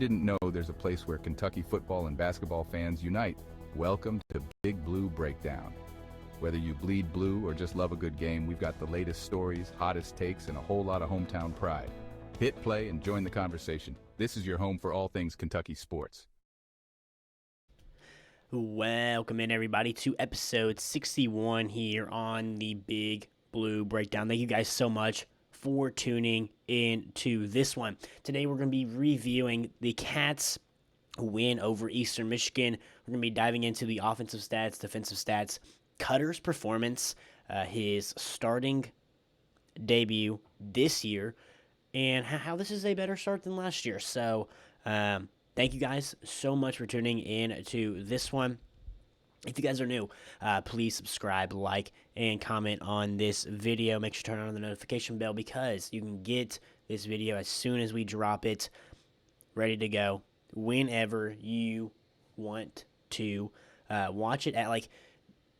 Didn't know there's a place where Kentucky football and basketball fans unite. Welcome to Big Blue Breakdown. Whether you bleed blue or just love a good game, we've got the latest stories, hottest takes, and a whole lot of hometown pride. Hit play and join the conversation. This is your home for all things Kentucky sports. Welcome in, everybody, to episode 61 here on the Big Blue Breakdown. Thank you guys so much for tuning in to this one. Today we're going to be reviewing the Cats' win over Eastern Michigan. We're going to be diving into the offensive stats, defensive stats, Cutter's performance, his starting debut this year, and how this is a better start than last year. So, thank you guys so much for tuning in to this one. If you guys are new, please subscribe, like, and comment on this video. Make sure to turn on the notification bell because you can get this video as soon as we drop it, ready to go, whenever you want to watch it. At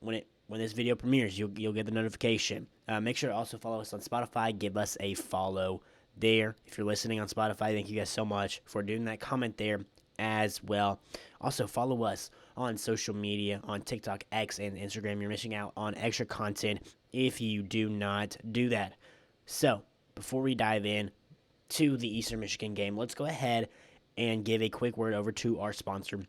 when this video premieres, you'll get the notification. Make sure to also follow us on Spotify. Give us a follow there. If you're listening on Spotify, thank you guys so much for doing that. Comment there as well. Also, follow us on social media, on TikTok, X, and Instagram. You're missing out on extra content if you do not do that. So, before we dive in to the Eastern Michigan game, let's go ahead and give a quick word over to our sponsor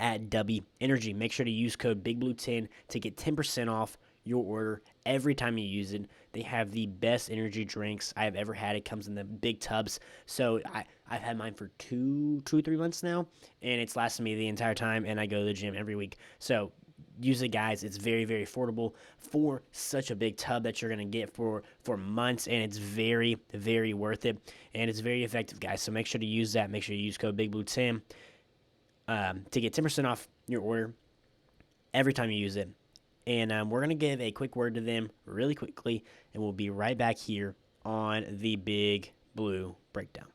at W Energy. Make sure to use code BIGBLUE10 to get 10% off your order every time you use it. They have the best energy drinks I've ever had. It comes in the big tubs. So I've had mine for two or 3 months now, and it's lasted me the entire time, and I go to the gym every week. So use it, guys. It's very, very affordable for such a big tub that you're going to get for months, and it's very, very worth it, and it's very effective, guys. So make sure to use that. Make sure you use code BIGBLUE10 to get 10% off your order every time you use it. And we're going to give a quick word to them really quickly, and we'll be right back here on the Big Blue Breakdown.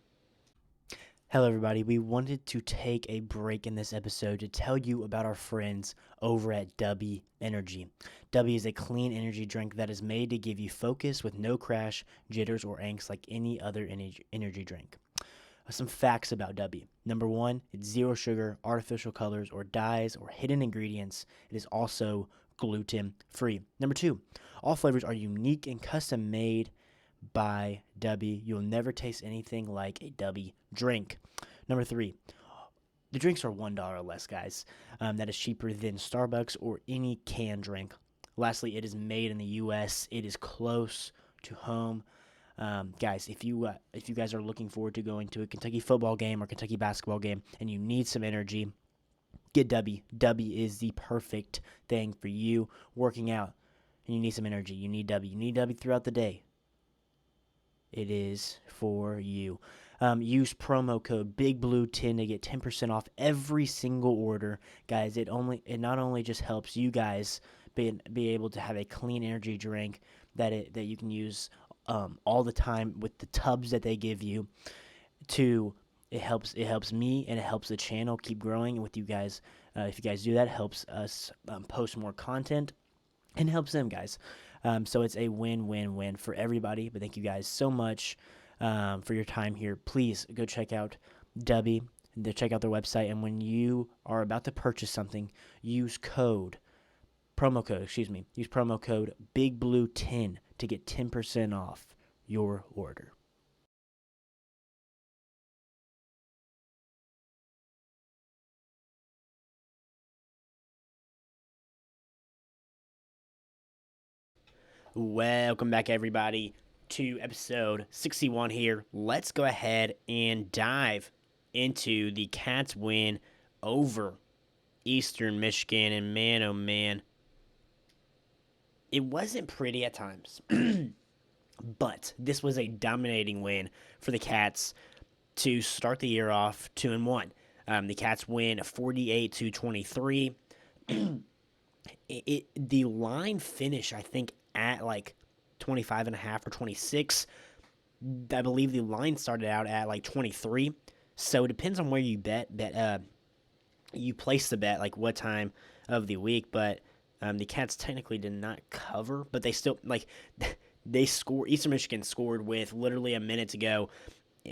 Hello, everybody. We wanted to take a break in this episode to tell you about our friends over at W Energy. W is a clean energy drink that is made to give you focus with no crash, jitters, or angst like any other energy drink. Some facts about W. Number one, it's zero sugar, artificial colors, or dyes, or hidden ingredients. It is also gluten-free. Number two, all flavors are unique and custom made by W. You'll never taste anything like a W drink. Number three, the drinks are $1 or less, guys. That is cheaper than Starbucks or any canned drink. Lastly, it is made in the U.S. It is close to home. Guys, if you guys are looking forward to going to a Kentucky football game or Kentucky basketball game and you need some energy, get W. W is the perfect thing for you working out and you need some energy. You need W. You need W throughout the day. It is for you. Use promo code BIGBLUE10 to get 10% off every single order. Guys, it not only just helps you guys be able to have a clean energy drink that you can use all the time with the tubs that they give you. It helps me and it helps the channel keep growing with you guys. If you guys do that, it helps us post more content and helps them, guys. So it's a win-win-win for everybody. But thank you guys so much for your time here. Please go check out W. Check out their website. And when you are about to purchase something, use promo code BIGBLUE10 to get 10% off your order. Welcome back, everybody, to episode 61 here. Let's go ahead and dive into the Cats' win over Eastern Michigan. And man, oh man, it wasn't pretty at times. But this was a dominating win for the Cats to start the year off 2-1. The Cats win 48-23. The line finish, I think, at like 25.5 or 26. I believe the line started out at like 23. So it depends on where you bet. You place the bet, like what time of the week. But the Cats technically did not cover, but they still, like, they scored. Eastern Michigan scored with literally a minute to go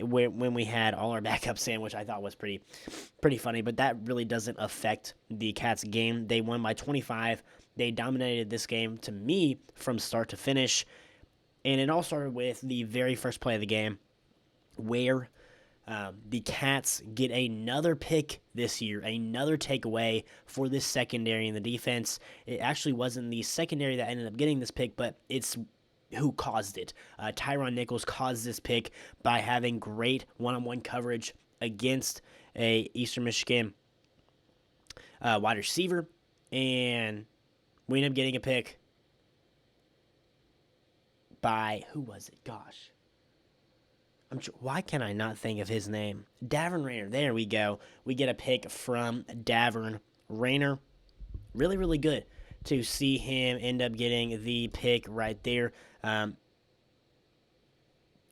when we had all our backups in, which I thought was pretty funny. But that really doesn't affect the Cats game. They won by 25. They dominated this game, to me, from start to finish. And it all started with the very first play of the game, where the Cats get another pick this year, another takeaway for this secondary in the defense. It actually wasn't the secondary that ended up getting this pick, but it's who caused it. Tyron Nichols caused this pick by having great one-on-one coverage against a Eastern Michigan wide receiver, and we ended up getting a pick by, who was it? Gosh. Why can I not think of his name? Davern Rayner. There we go. We get a pick from Davern Rayner. Really, really good to see him end up getting the pick right there.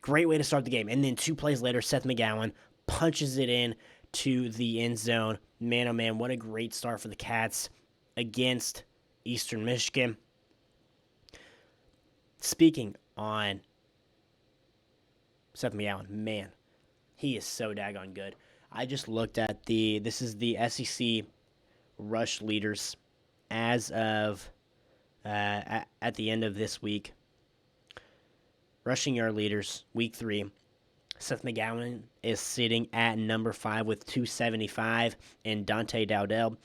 Great way to start the game. And then 2 plays later, Seth McGowan punches it in to the end zone. Man, oh man, what a great start for the Cats against Eastern Michigan. Speaking on Seth McGowan, man, he is so daggone good. I just looked at this is the SEC rush leaders as of at the end of this week. Rushing yard leaders, week 3. Seth McGowan is sitting at number 5 with 275, and Dante Dowdell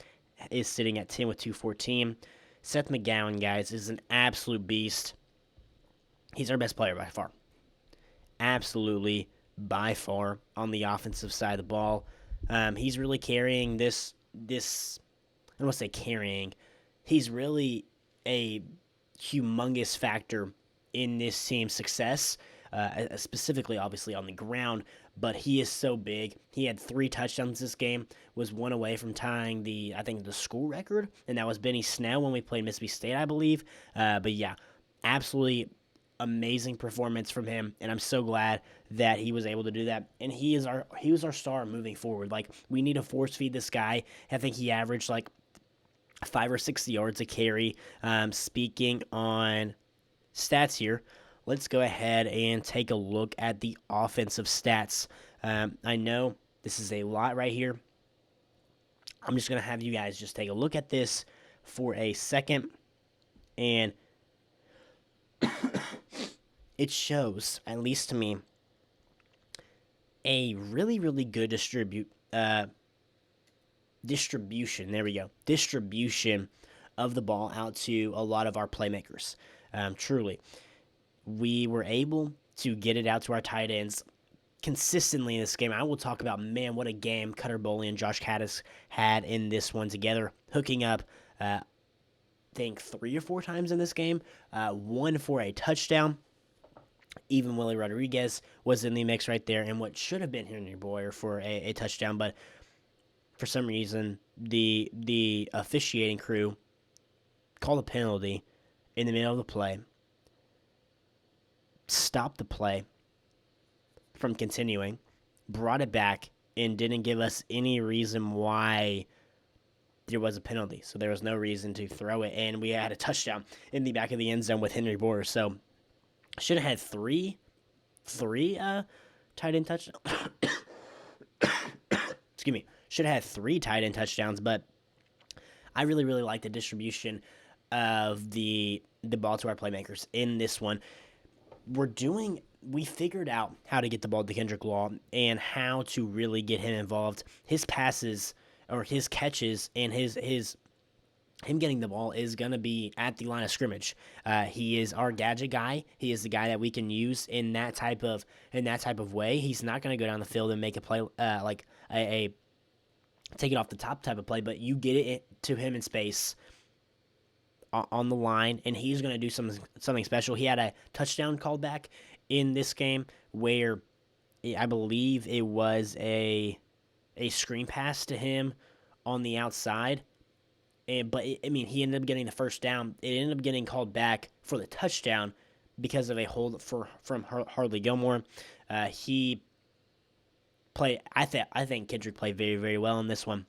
is sitting at 10 with 214. Seth McGowan, guys, is an absolute beast. He's our best player by far. Absolutely, by far, on the offensive side of the ball. He's really carrying this, I don't want to say carrying, he's really a humongous factor in this team's success, specifically, obviously, on the ground, but he is so big. He had 3 touchdowns this game, was 1 away from tying the school record, and that was Benny Snell when we played Mississippi State, I believe. But yeah, absolutely amazing performance from him, and I'm so glad that he was able to do that. And he was our star moving forward. Like, we need to force feed this guy. I think he averaged like 5 or 6 yards a carry. Speaking on stats here, let's go ahead and take a look at the offensive stats. I know this is a lot right here. I'm just going to have you guys just take a look at this for a second, and it shows, at least to me, a really, really good distribution. There we go. Distribution of the ball out to a lot of our playmakers. Truly, we were able to get it out to our tight ends consistently in this game. I will talk about, man, what a game Cutter Boley and Josh Caddis had in this one together, hooking up, I think 3 or 4 times in this game, 1 for a touchdown. Even Willie Rodriguez was in the mix right there, and what should have been Henry Boyer for a touchdown, but for some reason the officiating crew called a penalty in the middle of the play, stopped the play from continuing, brought it back, and didn't give us any reason why there was a penalty. So there was no reason to throw it, and we had a touchdown in the back of the end zone with Henry Boyer. So should have had three tight end touchdowns. Excuse me. Should have had 3 tight end touchdowns, but I really, really like the distribution of the ball to our playmakers in this one. We figured out how to get the ball to Kendrick Law and how to really get him involved. His passes or his catches and him getting the ball is going to be at the line of scrimmage. He is our gadget guy. He is the guy that we can use in that type of way. He's not going to go down the field and make a play like a take it off the top type of play, but you get it to him in space on the line, and he's going to do something special. He had a touchdown called back in this game where I believe it was a screen pass to him on the outside. He ended up getting the first down. It ended up getting called back for the touchdown because of a hold from Harley Gilmore. He played. I think Kendrick played very, very well in this one.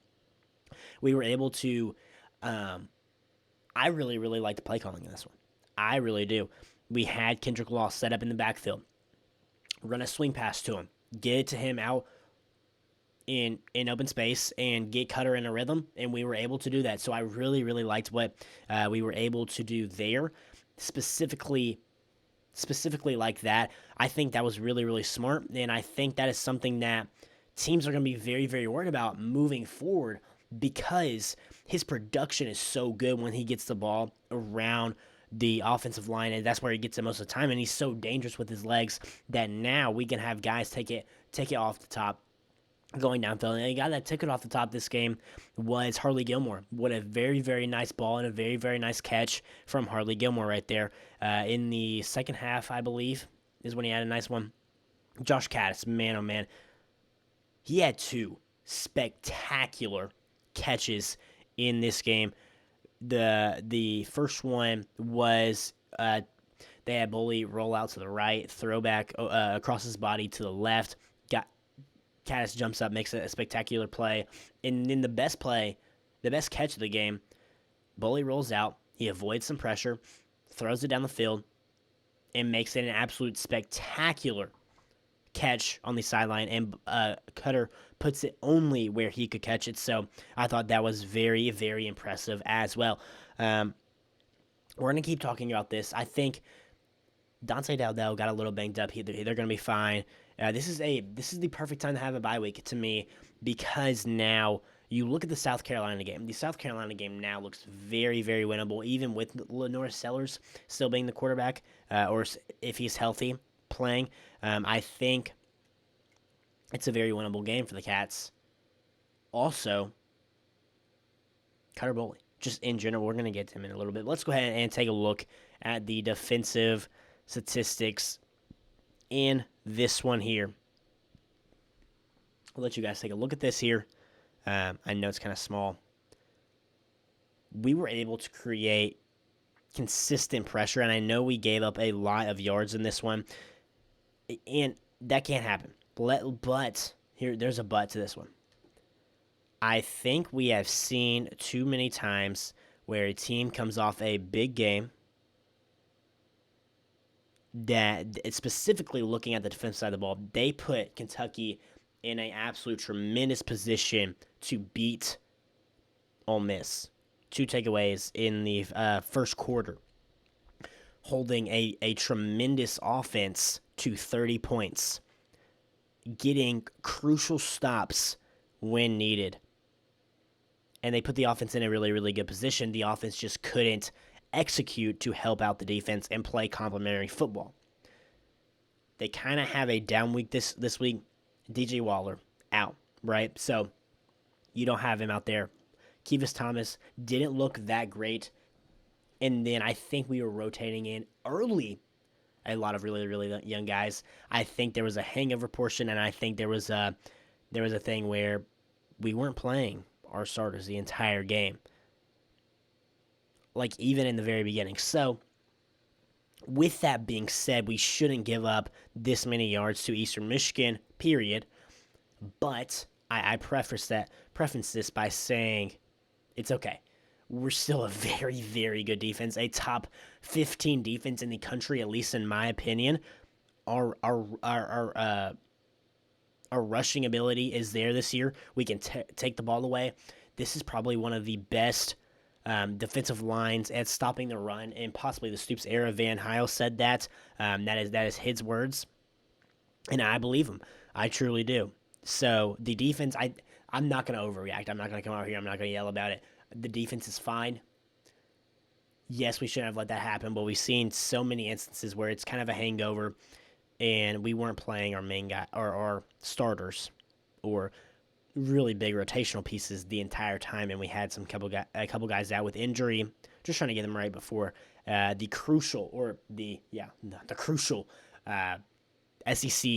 We were able to. I really, really like the play calling in this one. I really do. We had Kendrick Law set up in the backfield, run a swing pass to him, get it to him out in open space and get Cutter in a rhythm, and we were able to do that. So I really, really liked what we were able to do there, specifically like that. I think that was really, really smart, and I think that is something that teams are going to be very, very worried about moving forward because his production is so good when he gets the ball around the offensive line, and that's where he gets it most of the time, and he's so dangerous with his legs that now we can have guys take it off the top going downfield. And the guy that took it off the top this game was Harley Gilmore. What a very, very nice ball and a very, very nice catch from Harley Gilmore right there. In the second half, I believe, is when he had a nice one. Josh Caddis, man, oh man. He had two spectacular catches in this game. The first one was they had Boley roll out to the right, throwback across his body to the left. Caddis jumps up, makes a spectacular play. And then the best catch of the game, Boley rolls out. He avoids some pressure, throws it down the field, and makes it an absolute spectacular catch on the sideline. And Cutter puts it only where he could catch it. So I thought that was very, very impressive as well. We're going to keep talking about this. I think Dante Dowdell got a little banged up. They're going to be fine. This is the perfect time to have a bye week to me because now you look at the South Carolina game. The South Carolina game now looks very, very winnable, even with Lenore Sellers still being the quarterback, or if he's healthy playing. I think it's a very winnable game for the Cats. Also, Cutter Boley, just in general, we're going to get to him in a little bit. Let's go ahead and take a look at the defensive statistics in this one here. I'll let you guys take a look at this here. I know it's kind of small. We were able to create consistent pressure, and I know we gave up a lot of yards in this one, and that can't happen. But there's a but to this one. I think we have seen too many times where a team comes off a big game that, specifically looking at the defensive side of the ball, they put Kentucky in an absolute tremendous position to beat Ole Miss. 2 takeaways in the first quarter, holding a tremendous offense to 30 points, getting crucial stops when needed. And they put the offense in a really, really good position. The offense just couldn't execute to help out the defense and play complementary football. They kind of have a down week this week. DJ Waller out, right? So you don't have him out there. Kevis Thomas didn't look that great. And then I think we were rotating in early a lot of really, really young guys. I think there was a hangover portion, and I think there was a thing where we weren't playing our starters the entire game, like even in the very beginning. So with that being said, we shouldn't give up this many yards to Eastern Michigan, period. But I preface this by saying it's okay. We're still a very, very good defense, a top 15 defense in the country, at least in my opinion. Our rushing ability is there this year. We can take the ball away. This is probably one of the best defensive lines at stopping the run in possibly the Stoops era. Van Heil said that. That is his words, and I believe him. I truly do. So the defense, I'm not going to overreact. I'm not going to come out here. I'm not going to yell about it. The defense is fine. Yes, we shouldn't have let that happen, but we've seen so many instances where it's kind of a hangover, and we weren't playing our main guy or our starters or really big rotational pieces the entire time, and we had a couple guys out with injury. Just trying to get them right before the crucial SEC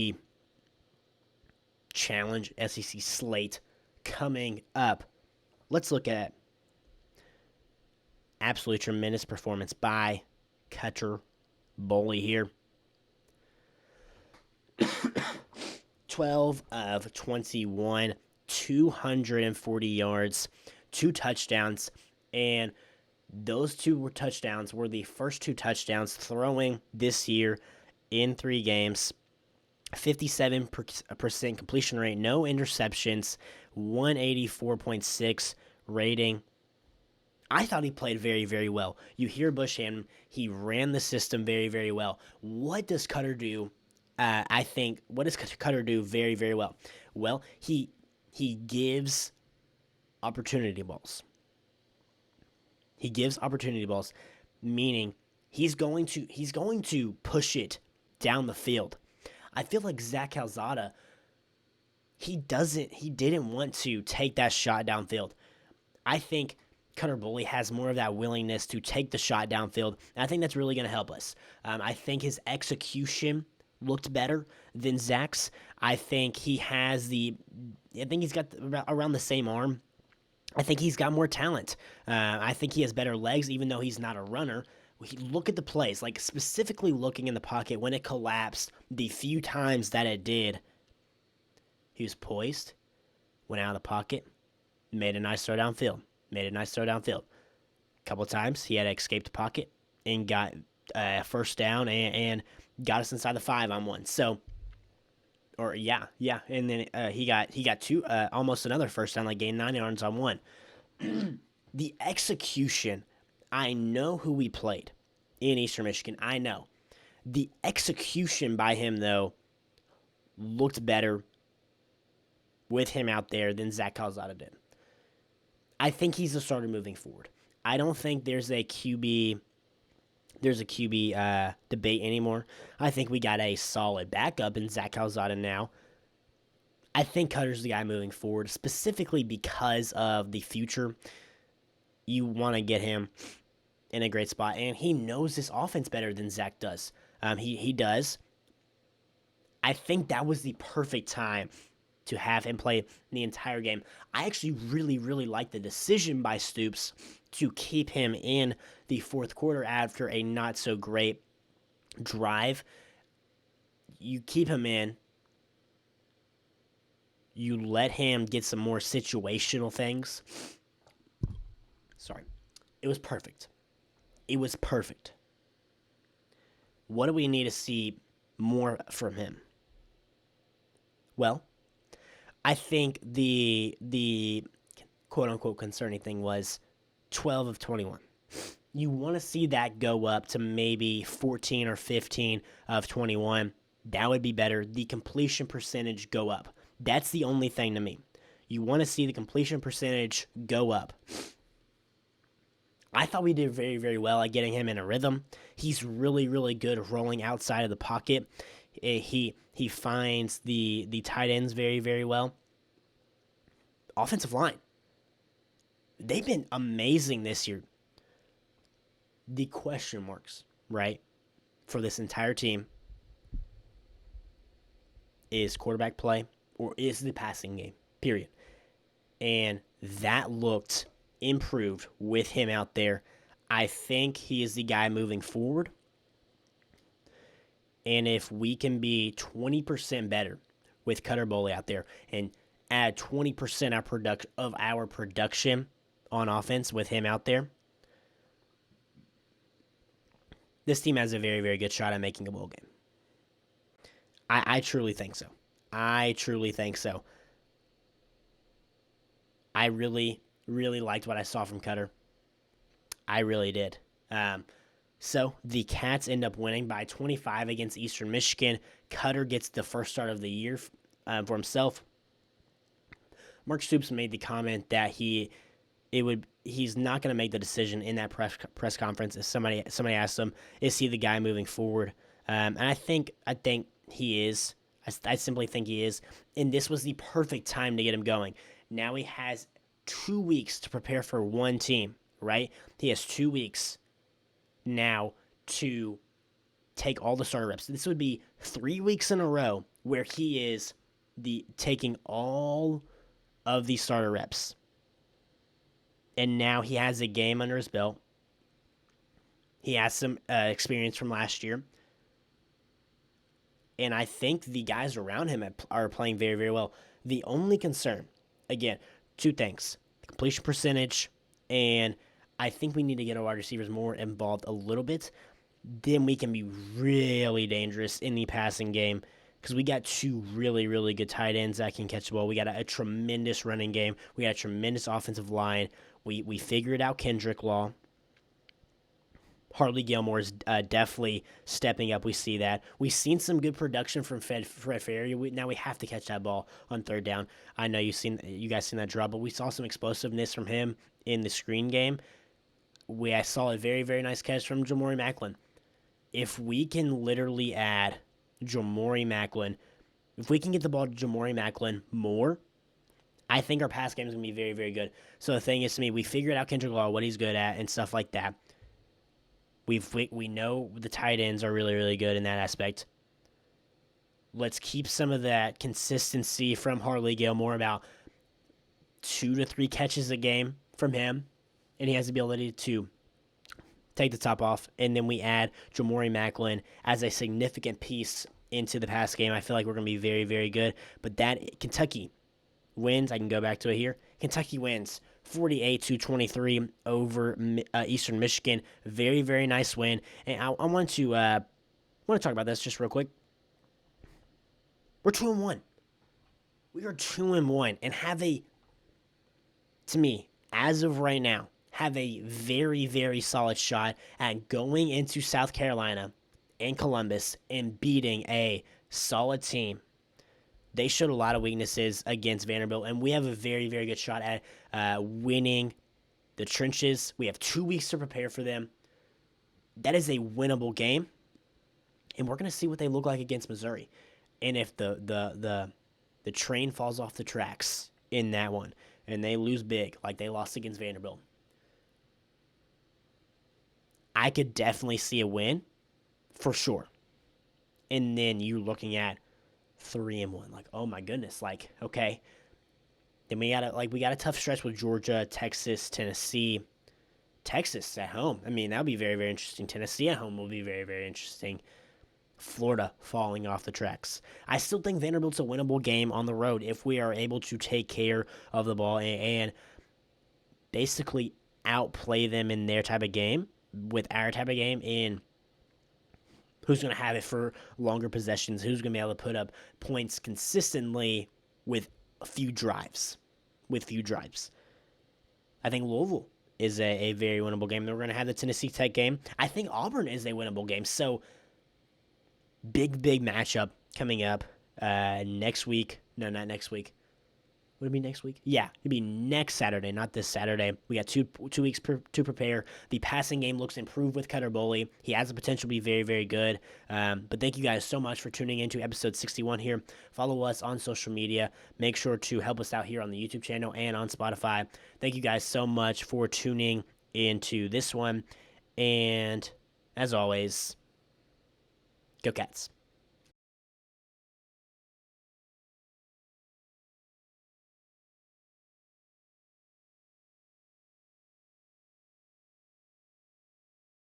challenge, SEC slate coming up. Let's look at absolutely tremendous performance by Cutter Boley here. 12 of 21, 240 yards, 2 touchdowns, and those 2 touchdowns were the first 2 touchdowns throwing this year in 3 games 57% completion rate, no interceptions, 184.6 rating. I thought he played very, very well. You hear Bush Hammond, he ran the system very, very well. What does Cutter do? What does Cutter do very, very well? Well, he gives opportunity balls. He gives opportunity balls, meaning he's going to push it down the field. I feel like Zach Calzada, he didn't want to take that shot downfield. I think Cutter Boley has more of that willingness to take the shot downfield, and I think that's really going to help us. I think his execution looked better than Zach's. I think he's got around the same arm. I think he's got more talent. I think he has better legs, even though he's not a runner. Look at the plays, like specifically looking in the pocket when it collapsed, the few times that it did. He was poised, went out of the pocket, made a nice throw downfield. A couple of times he had to escape the pocket and got first down and got us inside the 5-on-1. So, and then he got two, almost another first down, like gained 9 yards on one. The execution, I know who we played in Eastern Michigan. I know. The execution by him, though, looked better with him out there than Zach Calzada did. I think he's the starter moving forward. I don't think there's a QB debate anymore. I think we got a solid backup in Zach Calzada now. I think Cutter's the guy moving forward, specifically because of the future. You want to get him in a great spot, and he knows this offense better than Zach does. He does. I think that was the perfect time to have him play the entire game. I actually really, really like the decision by Stoops to keep him in the fourth quarter after a not-so-great drive. You keep him in. You let him get some more situational things. Sorry. It was perfect. What do we need to see more from him? Well, I think the quote-unquote concerning thing was 12 of 21. You want to see that go up to maybe 14 or 15 of 21. That would be better. The completion percentage go up. That's the only thing to me. You want to see the completion percentage go up. I thought we did very, very well at getting him in a rhythm. He's really, really good rolling outside of the pocket. He finds the tight ends very, very well. Offensive line. They've been amazing this year. The question marks, right, for this entire team is quarterback play or is the passing game, period. And that looked improved with him out there. I think he is the guy moving forward. And if we can be 20% better with Cutter Boley out there and add 20% of our production on offense with him out there, this team has a very, very good shot at making a bowl game. I truly think so. I really, really liked what I saw from Cutter. I really did. So the Cats end up winning by 25 against Eastern Michigan. Cutter gets the first start of the year for himself. Mark Stoops made the comment that he's not going to make the decision in that press conference. If somebody asked him, is he the guy moving forward? And I think he is. I simply think he is. And this was the perfect time to get him going. Now he has 2 weeks to prepare for one team, right? He has 2 weeks now to take all the starter reps. This would be 3 weeks in a row where he is taking all of the starter reps. And now he has a game under his belt. He has some experience from last year. And I think the guys around him are playing very, very well. The only concern, again, 2 things. The completion percentage, and I think we need to get our wide receivers more involved a little bit. Then we can be really dangerous in the passing game. because we got two really, really good tight ends that can catch the ball. We got a tremendous running game. We got a tremendous offensive line. We figured out Kendrick Law. Harley Gilmore is definitely stepping up. We see that. We've seen some good production from Fred Ferry. Now we have to catch that ball on third down. I know you guys seen that drop, but we saw some explosiveness from him in the screen game. I saw a very, very nice catch from Jamori Macklin. If we can literally add Jamori Macklin, if we can get the ball to Jamori Macklin more, I think our pass game is going to be very, very good. So the thing is, to me, we figured out Kendrick Law, what he's good at, and stuff like that. We know the tight ends are really, really good in that aspect. Let's keep some of that consistency from Harley Gilmore, about 2 to 3 catches a game from him, and he has the ability to take the top off. And then we add Jamori Macklin as a significant piece into the pass game. I feel like we're going to be very, very good. But that Kentucky wins. I can go back to it here. Kentucky wins 48-23 over Eastern Michigan. Very, very nice win. And I want to talk about this just real quick. We're 2-1. We are 2-1 and have to me, as of right now, have a very, very solid shot at going into South Carolina and Columbus and beating a solid team. They showed a lot of weaknesses against Vanderbilt, and we have a very, very good shot at winning the trenches. We have 2 weeks to prepare for them. That is a winnable game, and we're going to see what they look like against Missouri. And if the train falls off the tracks in that one, and they lose big, like they lost against Vanderbilt, I could definitely see a win, for sure. And then you're looking at 3-1, like, oh my goodness, like, okay. Then we got a tough stretch with Georgia, Texas, Tennessee. Texas at home. I mean, that'll be very, very interesting. Tennessee at home will be very, very interesting. Florida falling off the tracks. I still think Vanderbilt's a winnable game on the road if we are able to take care of the ball and basically outplay them in their type of game with our type of game, and who's going to have it for longer possessions, who's going to be able to put up points consistently with a few drives. I think Louisville is a very winnable game. Then we're going to have the Tennessee Tech game. I think Auburn is a winnable game. So, big matchup coming up next week. No, not next week. Would it be next week? Yeah, it'd be next Saturday, not this Saturday. We got two weeks to prepare. The passing game looks improved with Cutter Boley. He has the potential to be very, very good. But thank you guys so much for tuning into episode 61 here. Follow us on social media. Make sure to help us out here on the YouTube channel and on Spotify. Thank you guys so much for tuning into this one. And as always, go Cats.